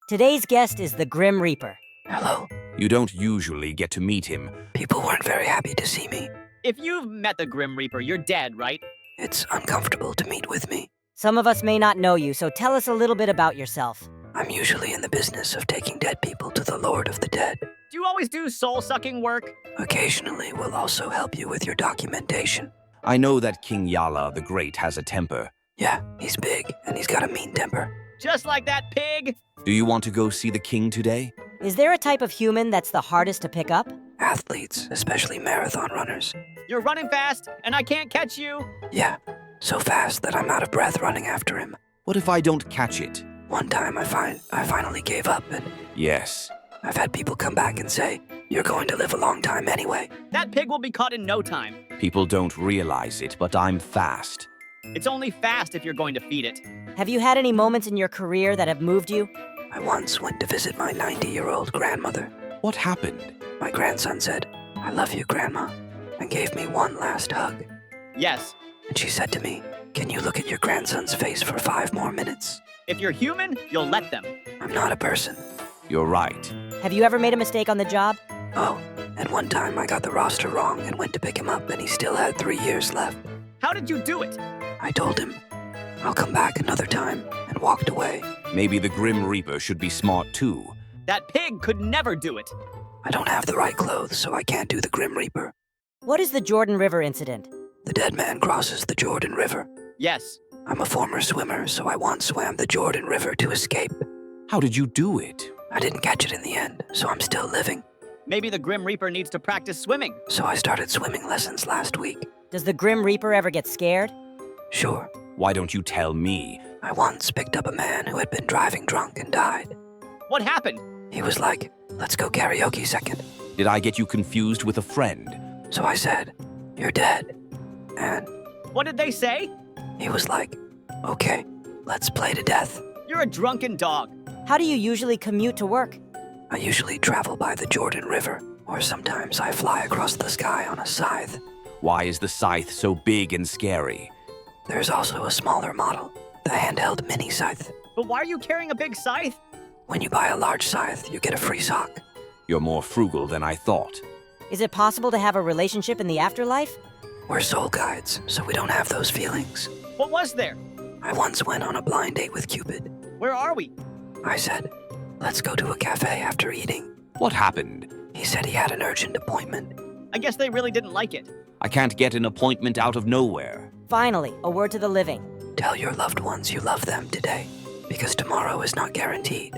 Today's guest is the Grim Reaper. Hello. You don't usually get to meet him. People weren't very happy to see me. If you've met the Grim Reaper, you're dead, right? It's uncomfortable to meet with me. Some of us may not know you, so tell us a little bit about yourself. I'm usually in the business of taking dead people to the Lord of the Dead. Do you always do soul-sucking work? Occasionally, we'll also help you with your documentation. I know that King Yala the Great has a temper. Yeah, he's big, and he's got a mean temper. Just like that pig? Do you want to go see the king today? Is there a type of human that's the hardest to pick up? Athletes, especially marathon runners. You're running fast, and I can't catch you. Yeah, so fast that I'm out of breath running after him. What if I don't catch it? One time I finally gave up, and Yes. I've had people come back and say, "You're going to live a long time anyway." That pig will be caught in no time. People don't realize it, but I'm fast. It's only fast if you're going to feed it. Have you had any moments in your career that have moved you? I once went to visit my 90-year-old grandmother. What happened? My grandson said, "I love you, Grandma," and gave me one last hug. Yes. And she said to me, "Can you look at your grandson's face for 5 more minutes?" If you're human, you'll let them. I'm not a person. You're right. Have you ever made a mistake on the job? Oh, and one time I got the roster wrong and went to pick him up and he still had 3 years left. How did you do it? I told him, "I'll come back another time," and walked away. Maybe the Grim Reaper should be smart too. That pig could never do it. I don't have the right clothes, so I can't do the Grim Reaper. What is the Jordan River incident? The dead man crosses the Jordan River. Yes. I'm a former swimmer, so I once swam the Jordan River to escape. How did you do it? I didn't catch it in the end, so I'm still living. Maybe the Grim Reaper needs to practice swimming. So I started swimming lessons last week. Does the Grim Reaper ever get scared? Sure, Why don't you tell me? I once picked up a man who had been driving drunk and died. What happened? He was like, "Let's go karaoke second." Did I get you confused with a friend? So I said, "You're dead." And What did they say? he was like, "Okay, let's play to death." You're a drunken dog. How do you usually commute to work? I usually travel by the Jordan River, or sometimes I fly across the sky on a scythe. Why is the scythe so big and scary? There's also a smaller model, the handheld mini scythe. But why are you carrying a big scythe? When you buy a large scythe, you get a free sock. You're more frugal than I thought. Is it possible to have a relationship in the afterlife? We're soul guides, so we don't have those feelings. What was there? I once went on a blind date with Cupid. Where are we? I said, "Let's go to a cafe after eating." What happened? He said he had an urgent appointment. I guess they really didn't like it. I can't get an appointment out of nowhere. Finally, a word to the living. Tell your loved ones you love them today, because tomorrow is not guaranteed.